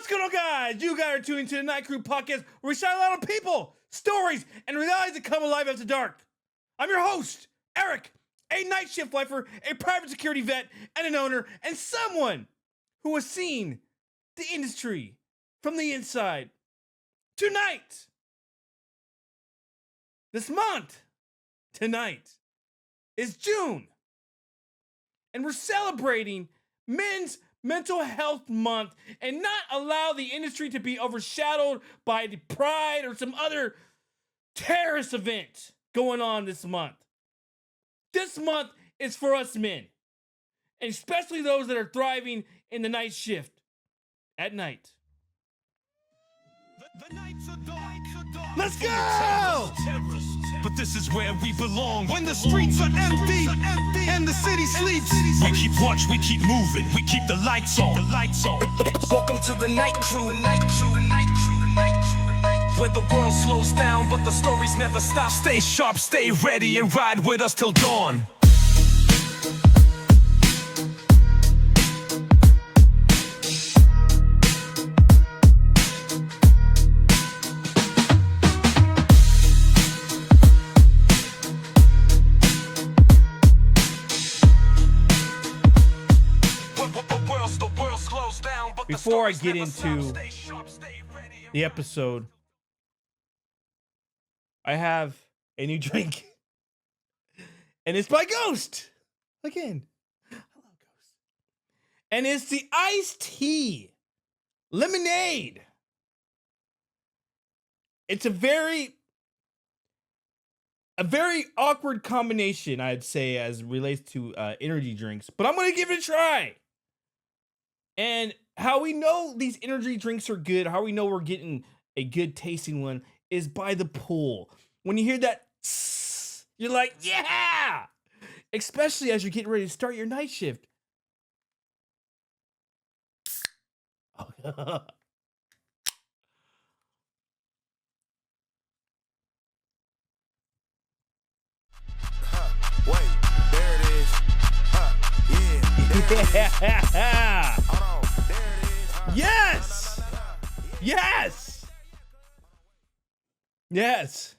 What's going on, guys? You guys are tuning to the Night Crew podcast, where we shine a lot of people, stories, and realities that come alive after dark. I'm your host, Eric, a night shift lifer, a private security vet, and an owner, and someone who has seen the industry from the inside. Tonight, this month, tonight, is June, and we're celebrating Men's Mental Health Month and not allow the industry to be overshadowed by the Pride or some other terrorist event going on this month. This month is for us men, and especially those that are thriving in the night shift at night. Let's go! But this is where we belong. When the streets are empty and the city sleeps, we keep watch, we keep moving, we keep the lights on. Welcome to the Night Crew. Where the world slows down, but the stories never stop. Stay sharp, stay ready, and ride with us till dawn. Before I get into the episode, I have a new drink, and it's by Ghost. Again, I love Ghost. And it's the iced tea lemonade. It's a very awkward combination, I'd say, as it relates to energy drinks, but I'm going to give it a try. And how we know these energy drinks are good, how we know we're getting a good tasting one, is by the pool. When you hear that, you're like, yeah! Especially as you're getting ready to start your night shift. Wait, there it is. Yeah! Hold on, there it is. Yes! Yes! Yes!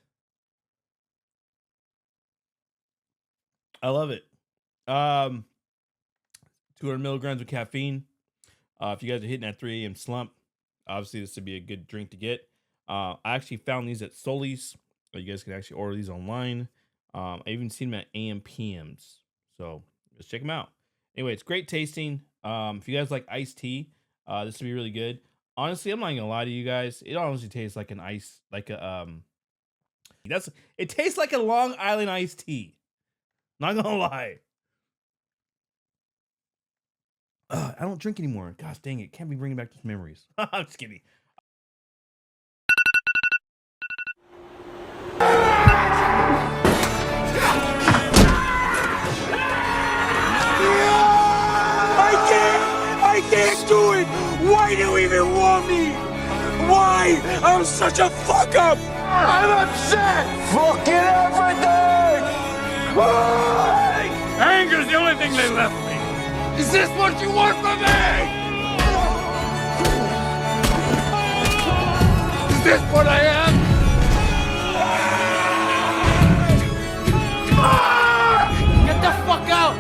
I love it. 200 milligrams of caffeine. If you guys are hitting that 3 a.m. slump, obviously this would be a good drink to get. I actually found these at Sully's. You guys can actually order these online. I even seen them at AM PMs. So just check them out. Anyway, it's great tasting. If you guys like iced tea, this would be really good. Honestly, I'm not gonna lie to you guys. It honestly tastes like an ice, like a it tastes like a Long Island iced tea. Not gonna lie. I don't drink anymore. Gosh dang it! Can't be bringing back those memories. I'm just kidding. I can't do it! Why do you even want me? Why? I'm such a fuck up! I'm upset! Fucking everything! Why? Anger's the only thing they left me! Is this what you want from me? Is this what I am? Get the fuck out!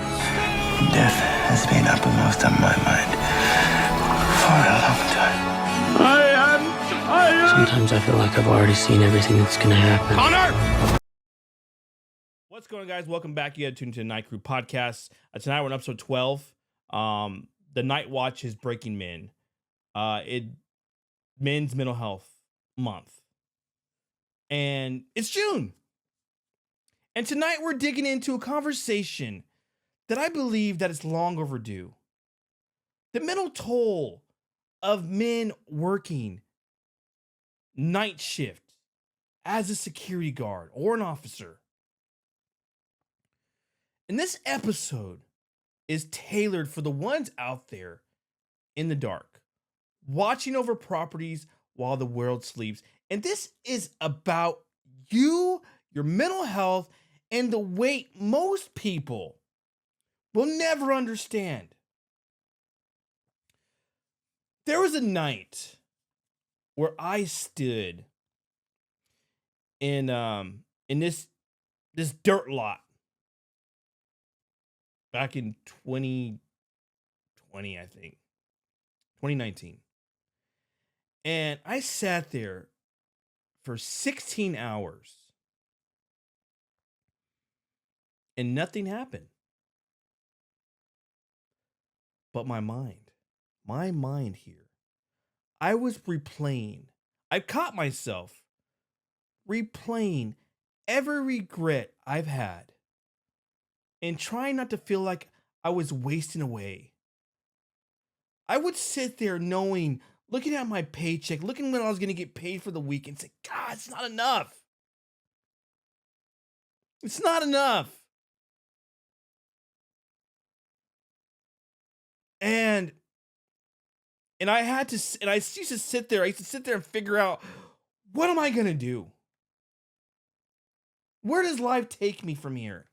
Death has been uppermost on my mind for a long time. I am. Sometimes I feel like I've already seen everything that's gonna happen. Connor! What's going on, guys? Welcome back. You got to tune to the Night Crew podcast. Tonight we're on episode 12. The Night Watch is Breaking Men. Men's Mental Health Month. And it's June. And tonight we're digging into a conversation that I believe that is long overdue. The mental toll of men working night shift as a security guard or an officer. And this episode is tailored for the ones out there in the dark, watching over properties while the world sleeps. And this is about you, your mental health, and the weight most people will never understand. There was a night where I stood in this dirt lot back in 2020, I think. 2019. And I sat there for 16 hours and nothing happened. But my mind here, I was replaying. I caught myself replaying every regret I've had and trying not to feel like I was wasting away. I would sit there knowing, looking at my paycheck, looking when I was going to get paid for the week and say, God, it's not enough. It's not enough. And I used to sit there and figure out, what am I going to do? Where does life take me from here?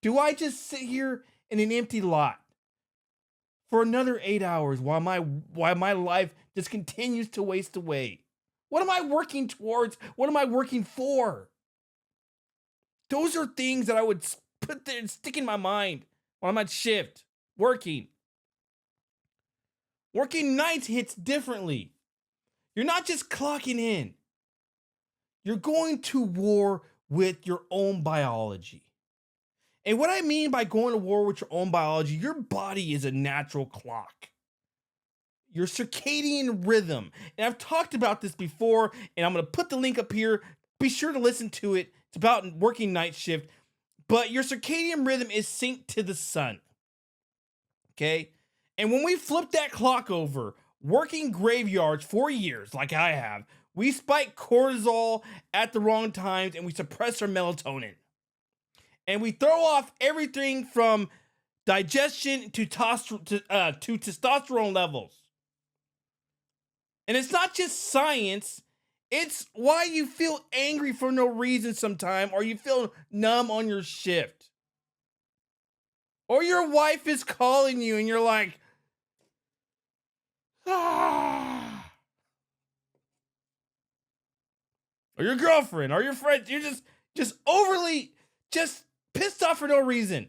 Do I just sit here in an empty lot for another 8 hours while my life just continues to waste away? What am I working towards? What am I working for? Those are things that I would put there and stick in my mind when I'm at shift, working. Working nights hits differently. You're not just clocking in. You're going to war with your own biology. And what I mean by going to war with your own biology, your body is a natural clock. Your circadian rhythm. And I've talked about this before, and I'm going to put the link up here. Be sure to listen to it. It's about working night shift. But your circadian rhythm is synced to the sun. Okay? And when we flip that clock over, working graveyards for years, like I have, we spike cortisol at the wrong times and we suppress our melatonin. And we throw off everything from digestion to testosterone levels. And it's not just science, it's why you feel angry for no reason sometimes, or you feel numb on your shift. Or your wife is calling you and you're like, ah. Or your girlfriend or your friend, you're just overly pissed off for no reason.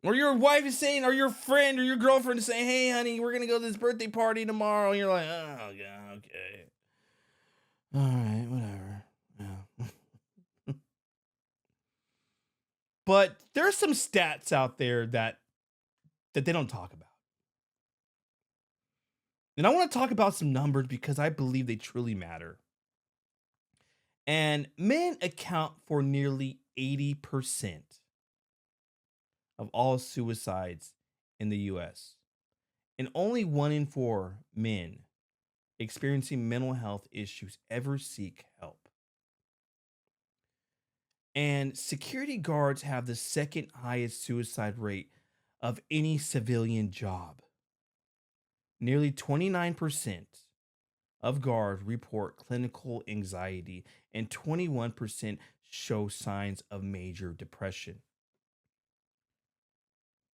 Or your wife is saying, or your friend or your girlfriend is saying, hey honey, we're gonna go to this birthday party tomorrow. And you're like, oh god, okay. All right, whatever. Yeah. But there's some stats out there that they don't talk about. And I want to talk about some numbers because I believe they truly matter. And men account for nearly 80% of all suicides in the US. And only 1 in 4 men experiencing mental health issues ever seek help. And security guards have the second highest suicide rate of any civilian job. Nearly 29% of guards report clinical anxiety, and 21% show signs of major depression.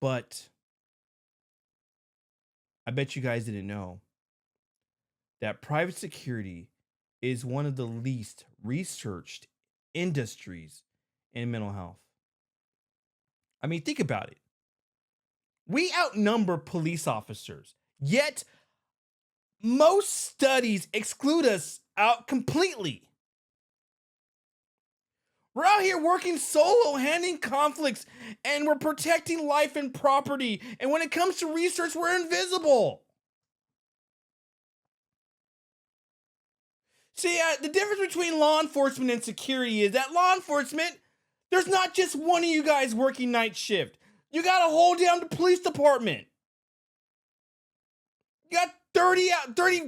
But I bet you guys didn't know that private security is one of the least researched industries in mental health. I mean, think about it. We outnumber police officers, yet most studies exclude us out completely. We're out here working solo, handling conflicts, and we're protecting life and property. And when it comes to research, we're invisible. See, the difference between law enforcement and security is that law enforcement, there's not just one of you guys working night shift. You got a whole damn police department. You got 30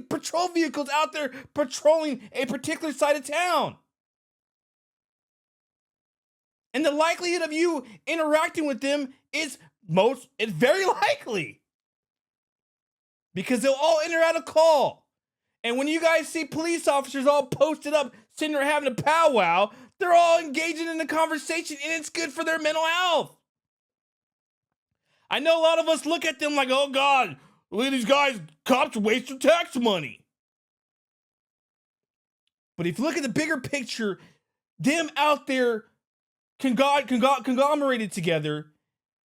patrol vehicles out there patrolling a particular side of town. And the likelihood of you interacting with them it's very likely. Because they'll all enter out a call. And when you guys see police officers all posted up, sitting there having a powwow, they're all engaging in a conversation and it's good for their mental health. I know a lot of us look at them like, oh God, look at these guys, cops waste their tax money. But if you look at the bigger picture, them out there conglomerated together,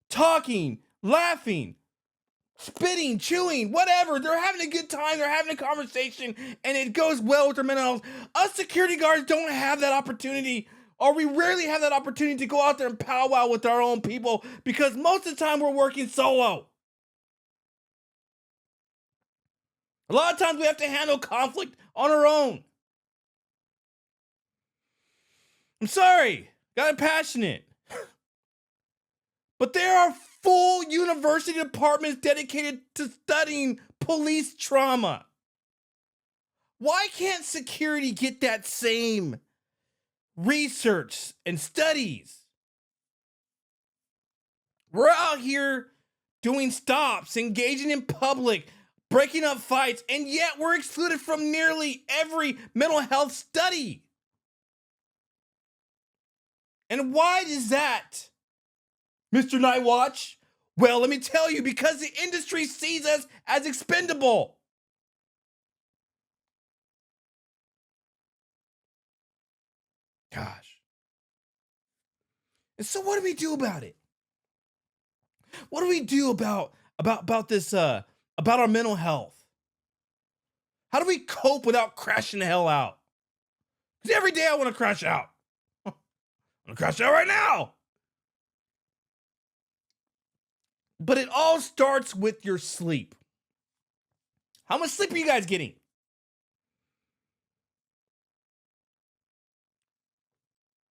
talking, laughing, spitting, chewing, whatever. They're having a good time. They're having a conversation, and it goes well with their mental health. Us security guards don't have that opportunity, or we rarely have that opportunity to go out there and powwow with our own people because most of the time we're working solo. A lot of times we have to handle conflict on our own. I'm sorry, got passionate. But there are full university departments dedicated to studying police trauma. Why can't security get that same research and studies? We're out here doing stops, engaging in public, breaking up fights, and yet we're excluded from nearly every mental health study. And why is that, Mr. Nightwatch? Well, let me tell you, because the industry sees us as expendable. Gosh. And so what do we do about it? What do we do about this, about our mental health? How do we cope without crashing the hell out? Because every day I want to crash out. I'm going to crash out right now. But it all starts with your sleep. How much sleep are you guys getting?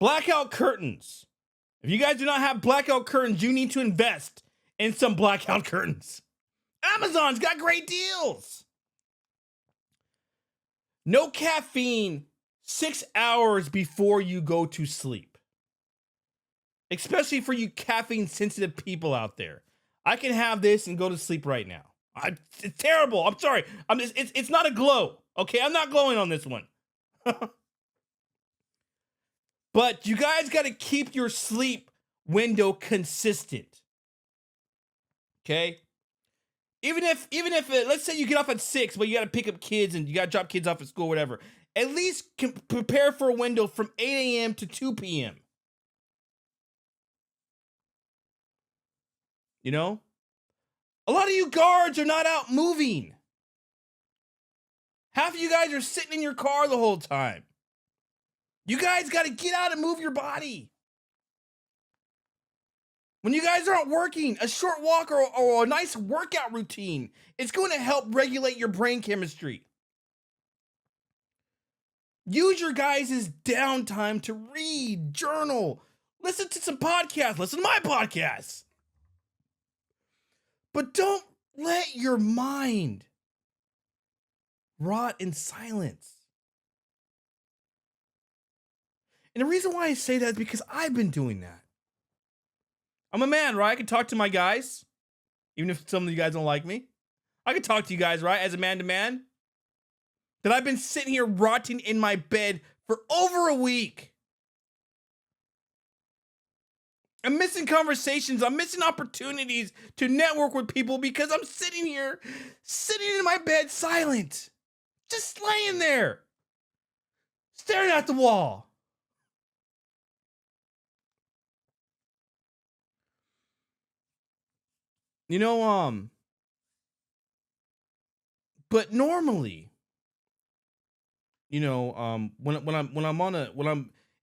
Blackout curtains. If you guys do not have blackout curtains, you need to invest in some blackout curtains. Amazon's got great deals. No caffeine 6 hours before you go to sleep. Especially for you caffeine sensitive people out there. I can have this and go to sleep right now. It's terrible. I'm sorry. It's not a glow. Okay, I'm not glowing on this one. But you guys got to keep your sleep window consistent. Okay? Even if let's say you get off at 6, but you got to pick up kids and you got to drop kids off at school, whatever. At least prepare for a window from 8 a.m. to 2 p.m. You know? A lot of you guards are not out moving. Half of you guys are sitting in your car the whole time. You guys got to get out and move your body. When you guys aren't working, a short walk or a nice workout routine, it's going to help regulate your brain chemistry. Use your guys' downtime to read, journal, listen to some podcasts, listen to my podcasts. But don't let your mind rot in silence. And the reason why I say that is because I've been doing that. I'm a man, right? I can talk to my guys, even if some of you guys don't like me. I can talk to you guys, right? As a man to man. That I've been sitting here rotting in my bed for over a week. I'm missing conversations. I'm missing opportunities to network with people because I'm sitting here, sitting in my bed silent. Just laying there, staring at the wall. You know, but normally, you know,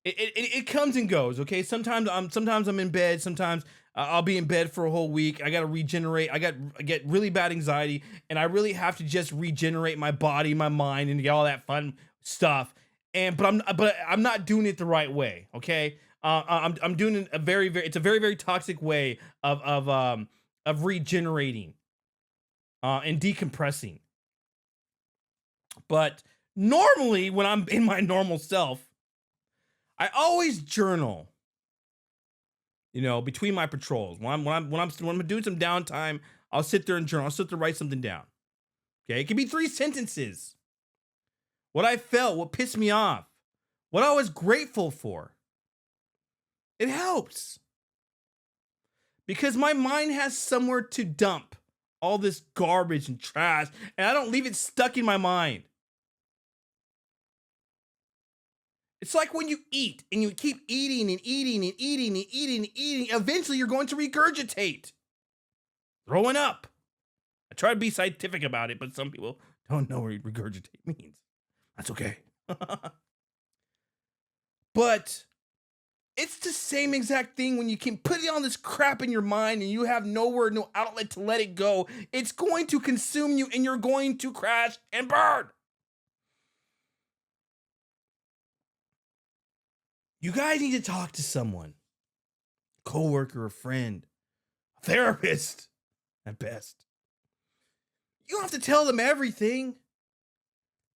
it comes and goes. Okay, sometimes I'm in bed. Sometimes I'll be in bed for a whole week. I gotta regenerate. I get really bad anxiety, and I really have to just regenerate my body, my mind, and get all that fun stuff. But I'm not doing it the right way. Okay, I'm doing it it's a very toxic way of regenerating and decompressing. But normally, when I'm in my normal self, I always journal. You know, between my patrols, when I'm doing some downtime, I'll sit there and journal. I'll sit there and write something down. Okay, it can be 3 sentences. What I felt, what pissed me off, what I was grateful for. It helps. because my mind has somewhere to dump all this garbage and trash, and I don't leave it stuck in my mind. It's like when you eat and you keep eating and eating and eating and eating and eating, eventually you're going to regurgitate, throwing up. I try to be scientific about it, but some people don't know what regurgitate means. That's okay. But it's the same exact thing when you keep putting all this crap in your mind and you have nowhere, no outlet to let it go. It's going to consume you and you're going to crash and burn. You guys need to talk to someone, a coworker, a friend, a therapist at best. You don't have to tell them everything.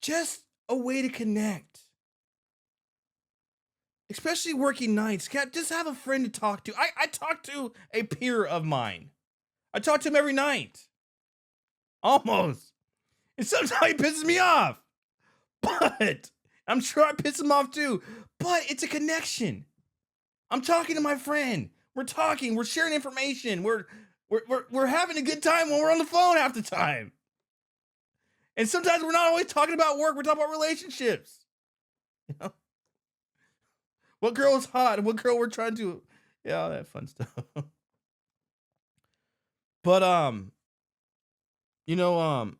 Just a way to connect. Especially working nights. Just have a friend to talk to. I talk to a peer of mine. I talk to him every night. Almost. And sometimes he pisses me off. But I'm sure I piss him off too. But it's a connection. I'm talking to my friend. We're talking. We're sharing information. We're having a good time when we're on the phone half the time. And sometimes we're not always talking about work. We're talking about relationships. You know? What girl is hot and what girl we're trying to, yeah, all that fun stuff. But you know,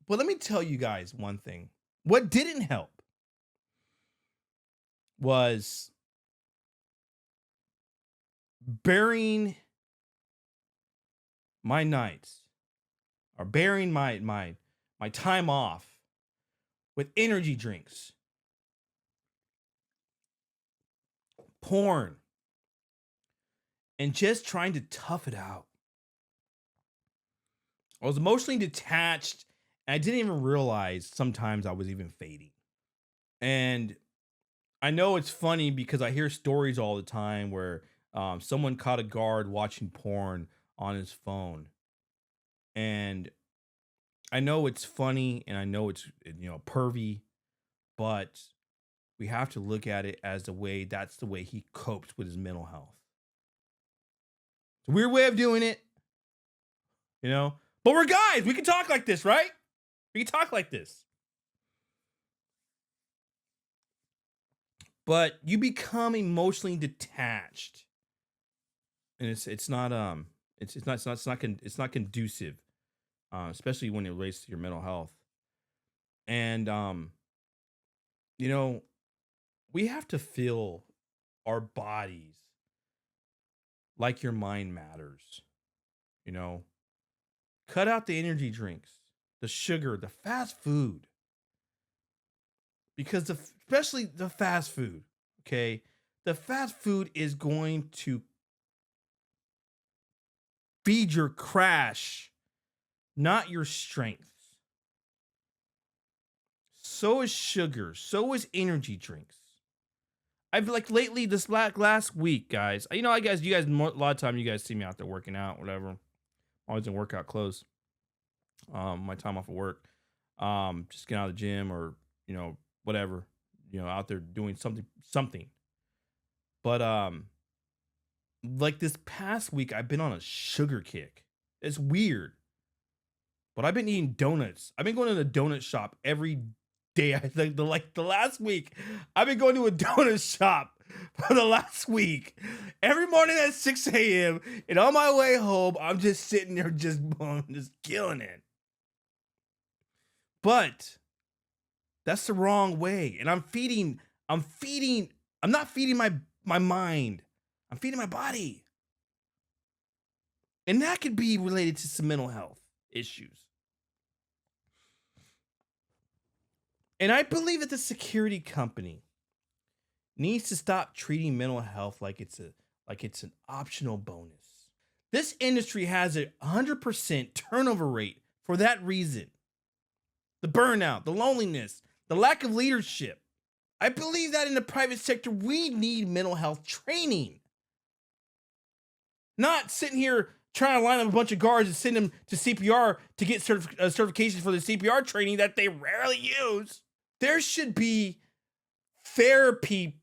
but let me tell you guys one thing. What didn't help was burying my nights or burying my time off with energy drinks, porn, and just trying to tough it out. I was emotionally detached, and I didn't even realize sometimes I was even fading. And I know it's funny because I hear stories all the time where someone caught a guard watching porn on his phone. And I know it's funny and I know it's, pervy, but we have to look at it as that's the way he copes with his mental health. It's a weird way of doing it, but we're guys. We can talk like this, right? We can talk like this. But you become emotionally detached, and it's not conducive, especially when it relates to your mental health. And we have to feel our bodies like your mind matters. Cut out the energy drinks, the sugar, the fast food. Because especially the fast food, okay? The fast food is going to feed your crash, not your strength. So is sugar. So is energy drinks. I've lately, this last week, guys. You guys, a lot of time you guys see me out there working out, whatever. Always in workout clothes. My time off of work. Just getting out of the gym or, whatever, out there doing something. But this past week, I've been on a sugar kick. It's weird, but I've been eating donuts. I've been going to the donut shop every day. I think the last week, I've been going to a donut shop for the last week. Every morning at 6 a.m. And on my way home, I'm just sitting there just killing it. But that's the wrong way. And I'm not feeding my mind. I'm feeding my body. And that could be related to some mental health issues. And I believe that the security company needs to stop treating mental health like it's an optional bonus. This industry has a 100% turnover rate for that reason. The burnout, the loneliness, the lack of leadership. I believe that in the private sector, we need mental health training. Not sitting here trying to line up a bunch of guards and send them to CPR to get certifications for the CPR training that they rarely use. There should be therapy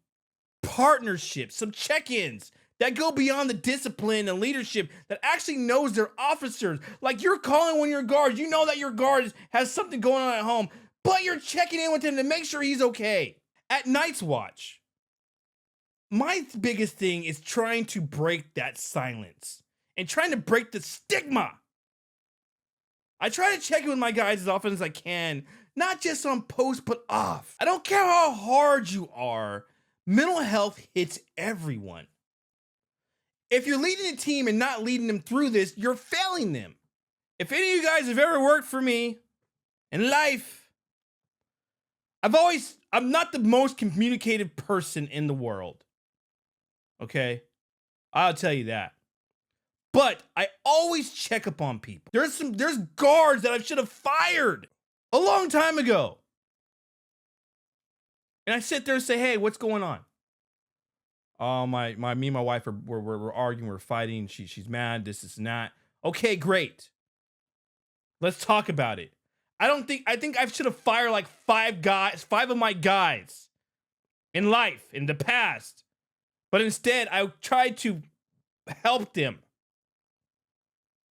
partnerships, some check-ins that go beyond the discipline and leadership, that actually knows their officers. Like, you're calling one of your guards, you know that your guard has something going on at home, but you're checking in with him to make sure he's okay. At Night's Watch, my biggest thing is trying to break that silence and trying to break the stigma. I try to check in with my guys as often as I can, not just on post, but off. I don't care how hard you are, mental health hits everyone. If you're leading a team and not leading them through this, you're failing them. If any of you guys have ever worked for me in life, I'm not the most communicative person in the world. Okay? I'll tell you that. But I always check up on people. There's guards that I should have fired a long time ago. And I sit there and say, hey, what's going on? Oh, me and my wife we're arguing, we're fighting. She's mad, this is not. Okay, great. Let's talk about it. I think I should have fired like five of my guys in life, in the past. But instead, I tried to help them.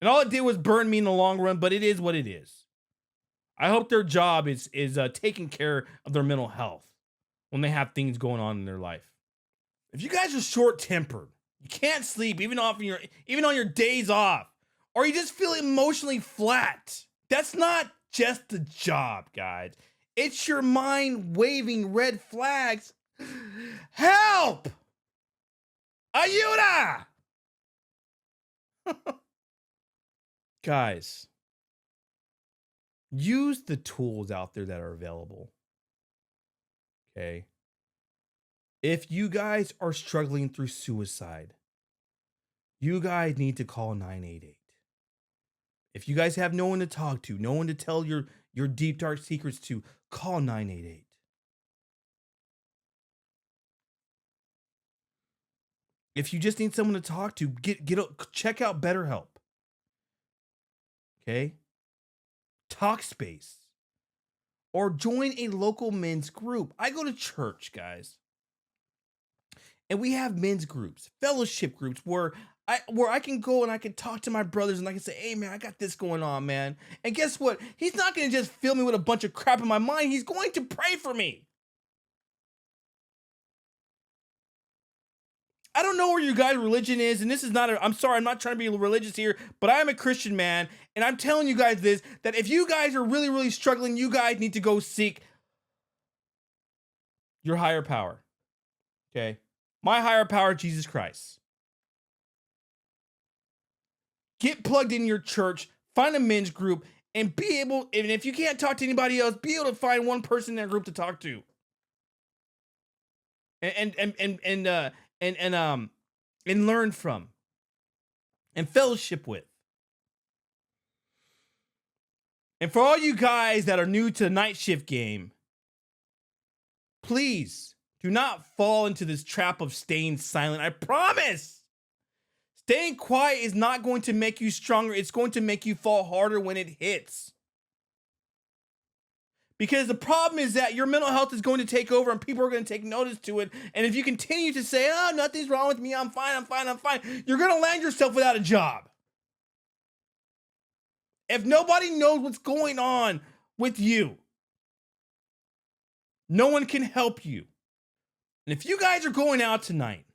And all it did was burn me in the long run, but it is what it is. I hope their job is taking care of their mental health when they have things going on in their life. If you guys are short-tempered, you can't sleep even on your days off, or you just feel emotionally flat, that's not just the job, guys. It's your mind waving red flags. Help! Ayuda! Guys, use the tools out there that are available. Okay? If you guys are struggling through suicide, you guys need to call 988. If you guys have no one to talk to, no one to tell your deep, dark secrets to, call 988. If you just need someone to talk to, check out BetterHelp. Okay? Talkspace. Or join a local men's group. I go to church, guys. And we have men's groups, fellowship groups where I can go and I can talk to my brothers and I can say, hey man, I got this going on, man. And guess what? He's not going to just fill me with a bunch of crap in my mind. He's going to pray for me. I don't know where your guys' religion is, and this is not I'm sorry, I'm not trying to be religious here, but I am a Christian man, and I'm telling you guys this, that if you guys are really, really struggling, you guys need to go seek your higher power. Okay? My higher power, Jesus Christ. Get plugged in your church, find a men's group, and be able, and if you can't talk to anybody else, be able to find one person in that group to talk to. And learn from. And fellowship with. And for all you guys that are new to the night shift game, please do not fall into this trap of staying silent. I promise. Staying quiet is not going to make you stronger. It's going to make you fall harder when it hits. Because the problem is that your mental health is going to take over and people are going to take notice to it. And if you continue to say, oh, nothing's wrong with me, I'm fine, you're going to land yourself without a job. If nobody knows what's going on with you, no one can help you. And if you guys are going out tonight,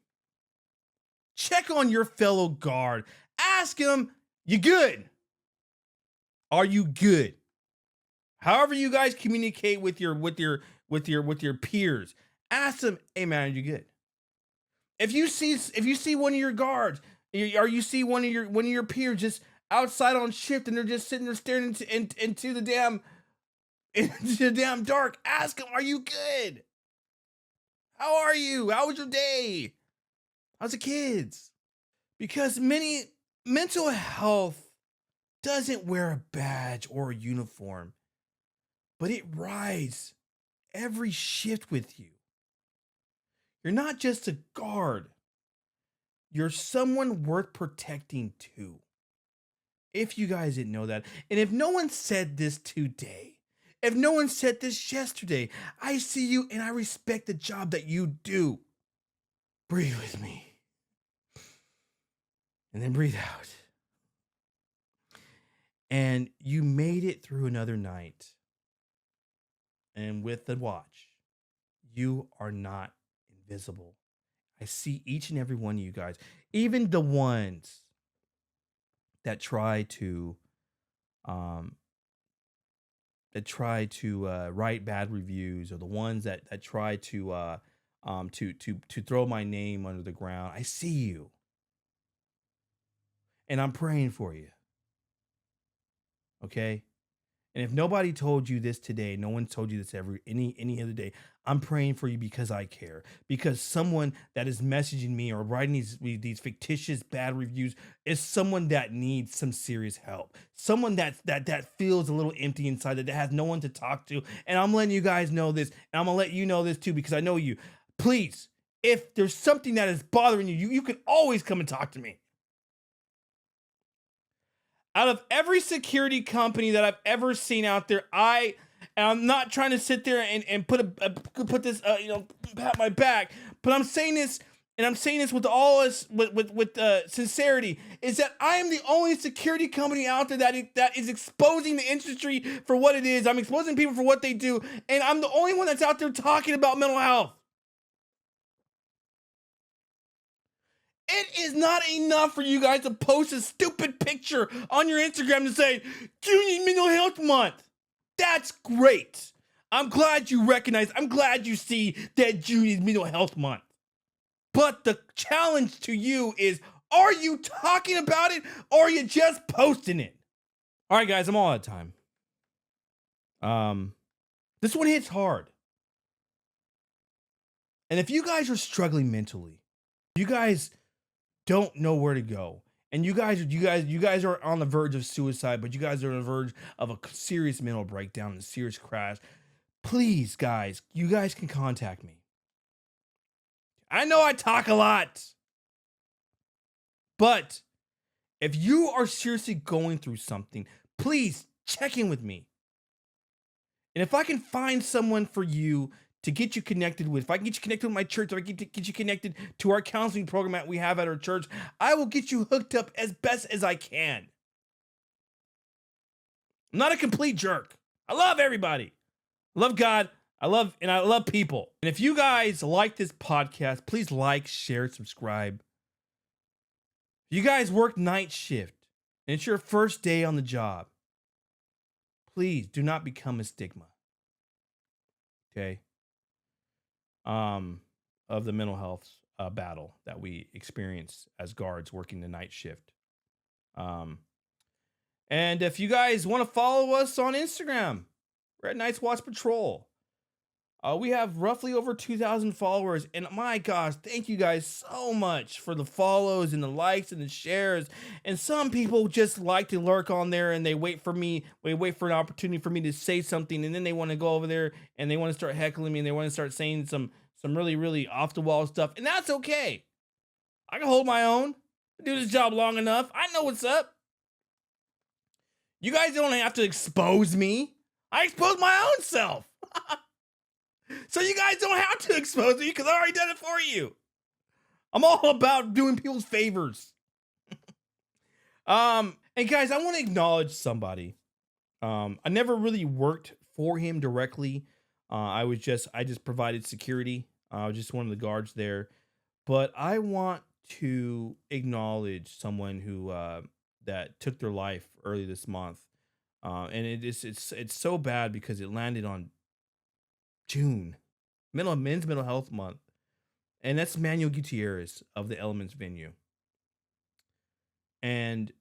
check on your fellow guard. Ask him, you good? Are you good? However you guys communicate with your peers, ask them, hey man, are you good? If you see one of your guards, or you see one of your peers just outside on shift and they're just sitting there staring into the damn dark, ask them, are you good? How are you? How was your day? How's the kids? Because mental health doesn't wear a badge or a uniform, but it rides every shift with you. You're not just a guard. You're someone worth protecting too. If you guys didn't know that, and if no one said this today, if no one said this yesterday, I see you and I respect the job that you do. Breathe with me. and then breathe out. And you made it through another night. And with the watch, you are not invisible. I see each and every one of you guys, even the ones that try to um write bad reviews, or the ones that try to throw my name under the ground. I see you, and I'm praying for you. Okay? And if nobody told you this today, no one told you this any other day, I'm praying for you because I care. Because someone that is messaging me or writing these fictitious bad reviews is someone that needs some serious help. Someone that feels a little empty inside, that has no one to talk to. And I'm letting you guys know this, and I'm gonna let you know this too, because I know you. Please, if there's something that is bothering you, you can always come and talk to me. Out of every security company that I've ever seen out there, I'm not trying to sit there and put this pat my back, but I'm saying this, and I'm saying this with sincerity, is that I am the only security company out there that is exposing the industry for what it is. I'm exposing people for what they do, and I'm the only one that's out there talking about mental health. It is not enough for you guys to post a stupid picture on your Instagram to say, June Mental Health Month. That's great. I'm glad you recognize, I'm glad you see that June is Mental Health Month. But the challenge to you is, are you talking about it, or are you just posting it? All right, guys, I'm all out of time. This one hits hard. And if you guys are struggling mentally, you guys don't know where to go, and you guys are on the verge of suicide, but you guys are on the verge of a serious mental breakdown and a serious crash, please, guys, you guys can contact me. I know I talk a lot, but if you are seriously going through something, please check in with me. And if I can find someone for you to get you connected with, if I can get you connected with my church, or I can get you connected to our counseling program that we have at our church, I will get you hooked up as best as I can. I'm not a complete jerk. I love everybody. I love God. I love people. And if you guys like this podcast, please like, share, subscribe. You guys work night shift, and it's your first day on the job, please do not become a stigma. Okay? Of the mental health battle that we experience as guards working the night shift. And if you guys want to follow us on Instagram, we're at Night's Watch Patrol. We have roughly over 2,000 followers, and my gosh, thank you guys so much for the follows and the likes and the shares. And some people just like to lurk on there, and they wait for an opportunity for me to say something, and then they want to go over there and they want to start heckling me, and they want to start saying some really, really off the wall stuff, and that's okay. I can hold my own. I do this job long enough. I know what's up. You guys don't have to expose me. I expose my own self. So you guys don't have to expose me, because I already done it for you. I'm all about doing people's favors. And guys, I want to acknowledge somebody. I never really worked for him directly. I just provided security. I was just one of the guards there. But I want to acknowledge someone who that took their life early this month. And it's so bad because it landed on June, Men's Mental Health Month, and that's Manuel Gutierrez of the Elements venue. And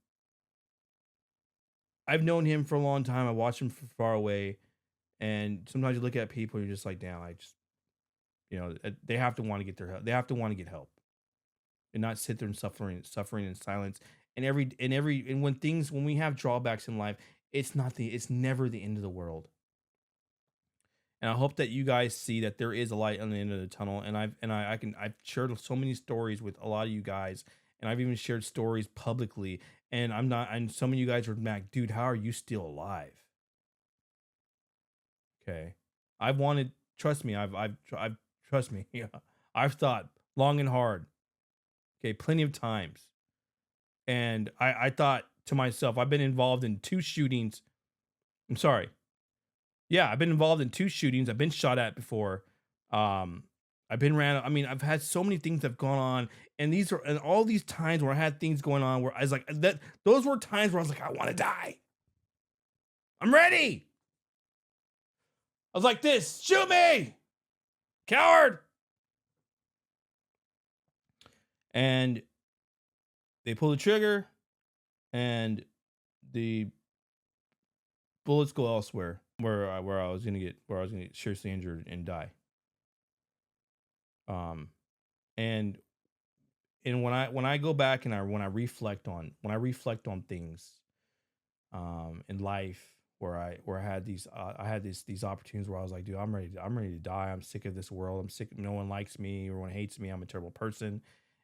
I've known him for a long time. I watched him from far away, and sometimes you look at people, and you're just like, damn, they have to want to get their help. They have to want to get help, and not sit there and suffering in silence. And when we have drawbacks in life, it's never the end of the world. And I hope that you guys see that there is a light on the end of the tunnel. And I've shared so many stories with a lot of you guys, and I've even shared stories publicly. And some of you guys are mad, dude, how are you still alive? Okay. Trust me, trust me. I've thought long and hard. Okay. Plenty of times. And I thought to myself, I've been involved in 2 shootings. I'm sorry. Yeah, I've been involved in 2 shootings. I've been shot at before. I've been ran. I mean, I've had so many things that have gone on, and all these times where I had things going on where I was like that. Those were times where I was like, I want to die. I'm ready. I was like, this, shoot me, coward. And they pull the trigger, and the bullets go elsewhere, where I was gonna get seriously injured and die. And when I go back and when I reflect on things, in life where I had these opportunities where I was like, dude, I'm ready to die. I'm sick of this world. I'm sick. No one likes me. Everyone hates me. I'm a terrible person.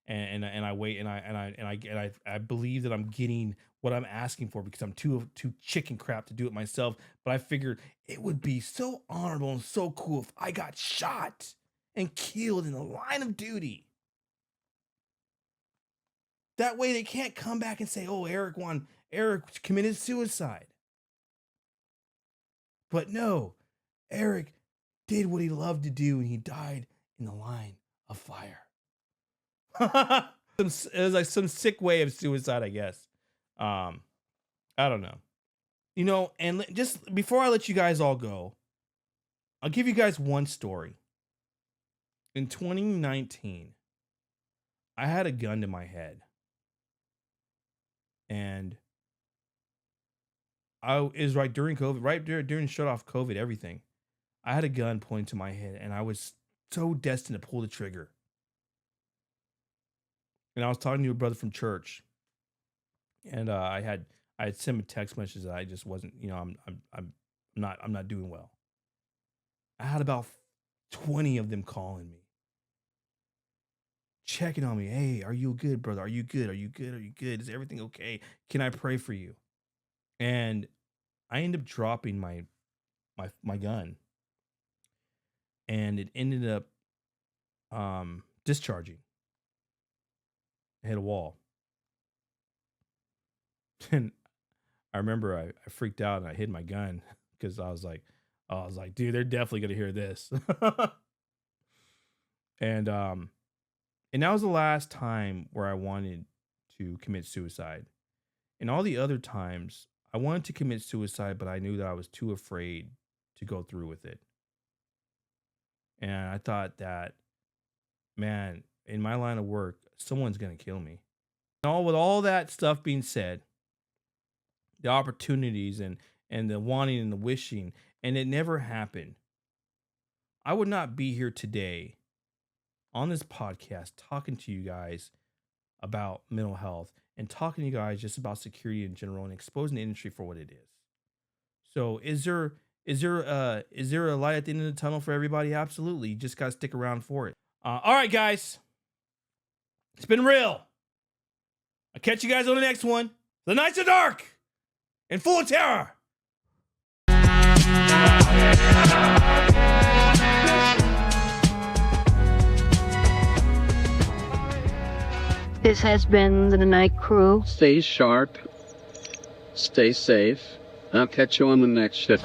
And I wait and I believe that I'm getting what I'm asking for because I'm too chicken crap to do it myself. But I figured it would be so honorable and so cool if I got shot and killed in the line of duty. That way they can't come back and say, oh, Eric committed suicide. But no, Eric did what he loved to do, and he died in the line of fire. It was like some sick way of suicide, I guess. I don't know. You know, and just before I let you guys all go, I'll give you guys one story. In 2019, I had a gun to my head. And it was right during COVID, right during shut off COVID, everything. I had a gun pointed to my head, and I was so destined to pull the trigger. And I was talking to a brother from church, and I had sent him a text message that I just wasn't, you know, I'm not doing well. I had about 20 of them calling me, checking on me. Hey, are you good, brother? Are you good? Are you good? Are you good? Is everything okay? Can I pray for you? And I ended up dropping my gun, and it ended up discharging. I hit a wall. And I remember I freaked out and I hid my gun because I was like, dude, they're definitely gonna hear this. And that was the last time where I wanted to commit suicide. And all the other times I wanted to commit suicide, but I knew that I was too afraid to go through with it. And I thought that, man, in my line of work, someone's going to kill me. And with all that stuff being said, the opportunities and the wanting and the wishing, and it never happened, I would not be here today on this podcast talking to you guys about mental health and talking to you guys just about security in general and exposing the industry for what it is. So is there a light at the end of the tunnel for everybody? Absolutely. You just got to stick around for it. All right, guys. It's been real. I'll catch you guys on the next one. The nights are dark and full of terror. This has been the Night Crew. Stay sharp. Stay safe. I'll catch you on the next ship.